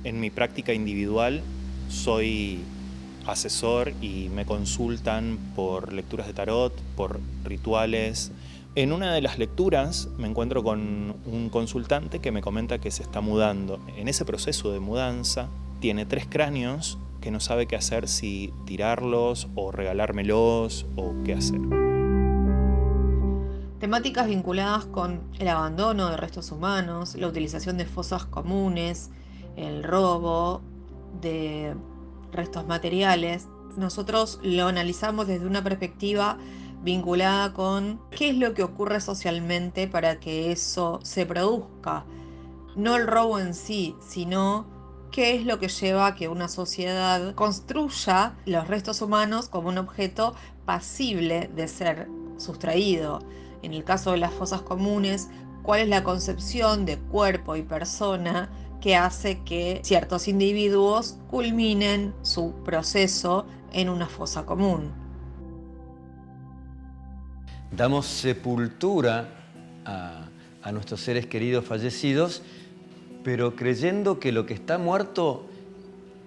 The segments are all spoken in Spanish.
En mi práctica individual soy asesor y me consultan por lecturas de tarot, por rituales. En una de las lecturas me encuentro con un consultante que me comenta que se está mudando. En ese proceso de mudanza tiene 3 cráneos que no sabe qué hacer, si tirarlos o regalármelos o qué hacer. Temáticas vinculadas con el abandono de restos humanos, la utilización de fosas comunes, el robo de restos materiales. Nosotros lo analizamos desde una perspectiva vinculada con qué es lo que ocurre socialmente para que eso se produzca. No el robo en sí, sino qué es lo que lleva a que una sociedad construya los restos humanos como un objeto pasible de ser sustraído. En el caso de las fosas comunes, cuál es la concepción de cuerpo y persona que hace que ciertos individuos culminen su proceso en una fosa común. Damos sepultura a nuestros seres queridos fallecidos, pero creyendo que lo que está muerto,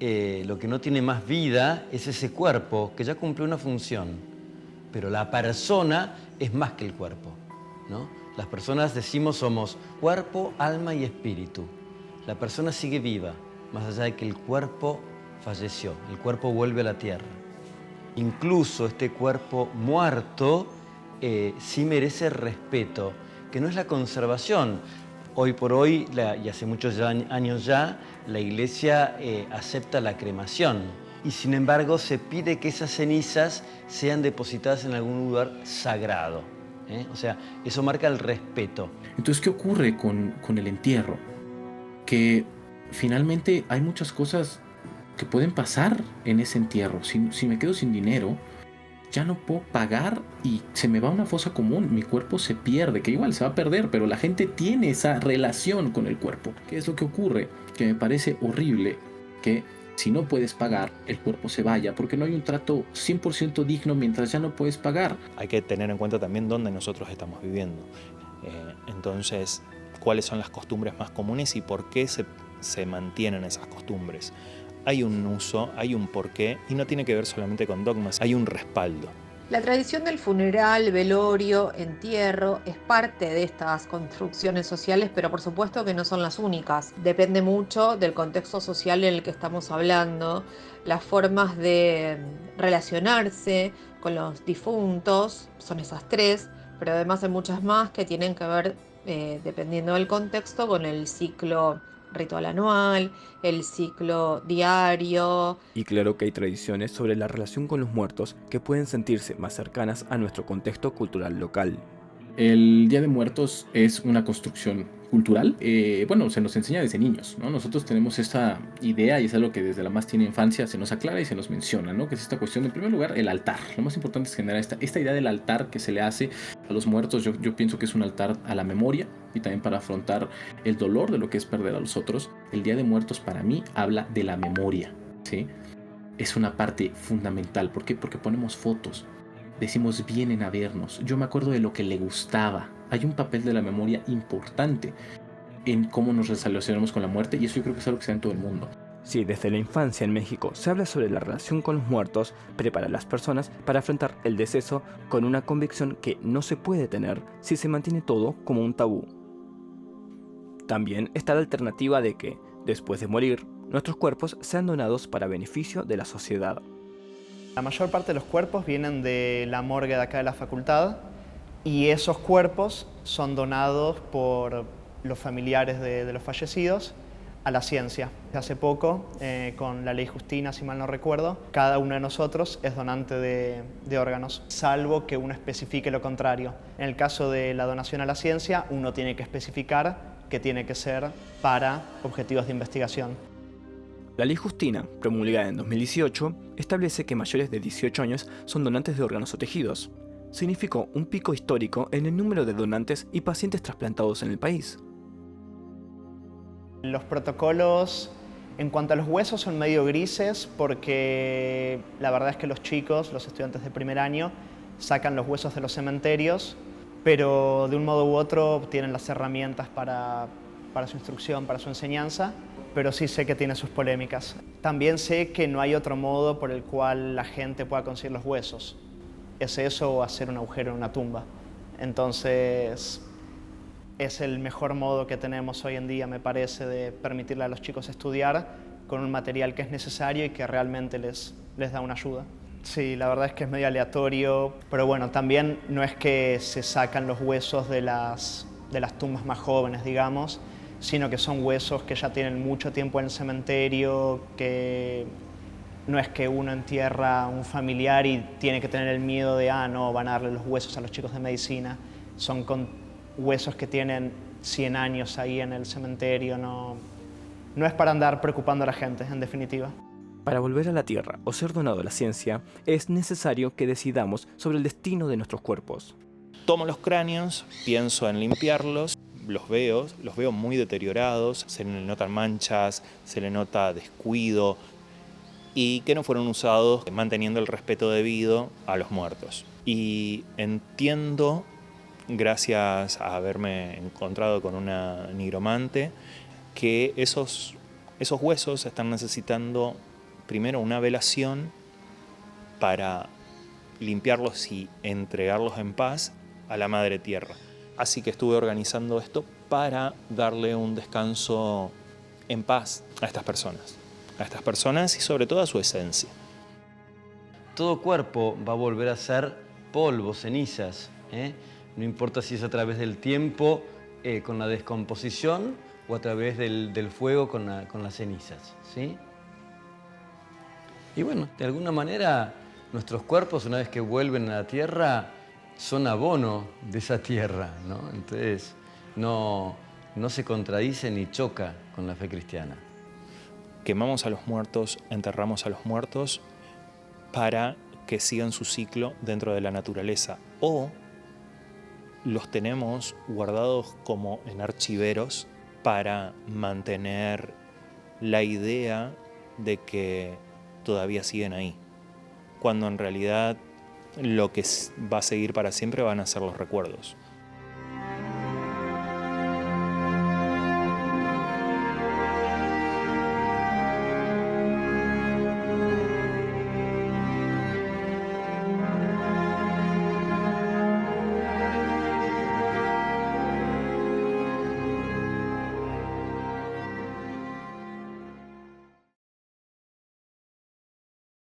lo que no tiene más vida, es ese cuerpo que ya cumplió una función. Pero la persona es más que el cuerpo, ¿no? Las personas, decimos, somos cuerpo, alma y espíritu. La persona sigue viva, más allá de que el cuerpo falleció. El cuerpo vuelve a la tierra. Incluso este cuerpo muerto sí merece respeto, que no es la conservación. Hoy por hoy, y hace muchos años ya, la Iglesia acepta la cremación. Y sin embargo, se pide que esas cenizas sean depositadas en algún lugar sagrado. O sea, eso marca el respeto. Entonces, ¿qué ocurre con el entierro? Que finalmente hay muchas cosas que pueden pasar en ese entierro. Si me quedo sin dinero, ya no puedo pagar y se me va a una fosa común, mi cuerpo se pierde, que igual se va a perder, pero la gente tiene esa relación con el cuerpo. ¿Qué es lo que ocurre? Que me parece horrible que si no puedes pagar, el cuerpo se vaya, porque no hay un trato 100% digno mientras ya no puedes pagar. Hay que tener en cuenta también dónde nosotros estamos viviendo. Entonces, cuáles son las costumbres más comunes y por qué se mantienen esas costumbres. Hay un uso, hay un porqué y no tiene que ver solamente con dogmas, hay un respaldo. La tradición del funeral, velorio, entierro es parte de estas construcciones sociales, pero por supuesto que no son las únicas. Depende mucho del contexto social en el que estamos hablando, las formas de relacionarse con los difuntos, son esas 3, pero además hay muchas más que tienen que ver, dependiendo del contexto, con el ciclo ritual anual, el ciclo diario. Y claro que hay tradiciones sobre la relación con los muertos que pueden sentirse más cercanas a nuestro contexto cultural local. El Día de Muertos es una construcción cultural. Bueno, se nos enseña desde niños, ¿no? Nosotros tenemos esta idea y es algo que desde la más tierna infancia se nos aclara y se nos menciona, ¿no? Que es esta cuestión, en primer lugar, el altar. Lo más importante es generar esta idea del altar que se le hace a los muertos. Yo pienso que es un altar a la memoria y también para afrontar el dolor de lo que es perder a los otros. El Día de Muertos para mí habla de la memoria, ¿sí? Es una parte fundamental. ¿Por qué? Porque ponemos fotos. Decimos vienen a vernos. Yo me acuerdo de lo que le gustaba. Hay un papel de la memoria importante en cómo nos relacionamos con la muerte y eso yo creo que es algo que se da en todo el mundo. Sí, desde la infancia en México se habla sobre la relación con los muertos, prepara a las personas para afrontar el deceso con una convicción que no se puede tener si se mantiene todo como un tabú. También está la alternativa de que, después de morir, nuestros cuerpos sean donados para beneficio de la sociedad. La mayor parte de los cuerpos vienen de la morgue de acá de la facultad y esos cuerpos son donados por los familiares de los fallecidos a la ciencia. Hace poco, con la ley Justina, si mal no recuerdo, cada uno de nosotros es donante de órganos, salvo que uno especifique lo contrario. En el caso de la donación a la ciencia, uno tiene que especificar que tiene que ser para objetivos de investigación. La ley Justina, promulgada en 2018, establece que mayores de 18 años son donantes de órganos o tejidos. Significó un pico histórico en el número de donantes y pacientes trasplantados en el país. Los protocolos en cuanto a los huesos son medio grises porque la verdad es que los chicos, los estudiantes de primer año, sacan los huesos de los cementerios, pero de un modo u otro tienen las herramientas para su instrucción, para su enseñanza. pero sí sé que tiene sus polémicas. También sé que no hay otro modo por el cual la gente pueda conseguir los huesos. Es eso o hacer un agujero en una tumba. Entonces, es el mejor modo que tenemos hoy en día, me parece, de permitirle a los chicos estudiar con un material que es necesario y que realmente les da una ayuda. Sí, la verdad es que es medio aleatorio, pero bueno, también no es que se sacan los huesos de las tumbas más jóvenes, digamos, sino que son huesos que ya tienen mucho tiempo en el cementerio, que no es que uno entierra a un familiar y tiene que tener el miedo de, no, van a darle los huesos a los chicos de medicina. Son con huesos que tienen 100 años ahí en el cementerio, no es para andar preocupando a la gente, en definitiva. Para volver a la Tierra o ser donado a la ciencia, es necesario que decidamos sobre el destino de nuestros cuerpos. Tomo los cráneos, pienso en limpiarlos, los veo muy deteriorados, se le notan manchas, se le nota descuido y que no fueron usados manteniendo el respeto debido a los muertos. Y entiendo, gracias a haberme encontrado con una nigromante, que esos huesos están necesitando primero una velación para limpiarlos y entregarlos en paz a la Madre Tierra. Así que estuve organizando esto para darle un descanso en paz a estas personas y sobre todo a su esencia. Todo cuerpo va a volver a ser polvo, cenizas, ¿eh? No importa si es a través del tiempo con la descomposición o a través del fuego con las cenizas, ¿sí? Y bueno, de alguna manera nuestros cuerpos, una vez que vuelven a la tierra, son abono de esa tierra, ¿no? Entonces no se contradice ni choca con la fe cristiana. Quemamos a los muertos, enterramos a los muertos para que sigan su ciclo dentro de la naturaleza, o los tenemos guardados como en archiveros para mantener la idea de que todavía siguen ahí, cuando en realidad lo que va a seguir para siempre van a ser los recuerdos.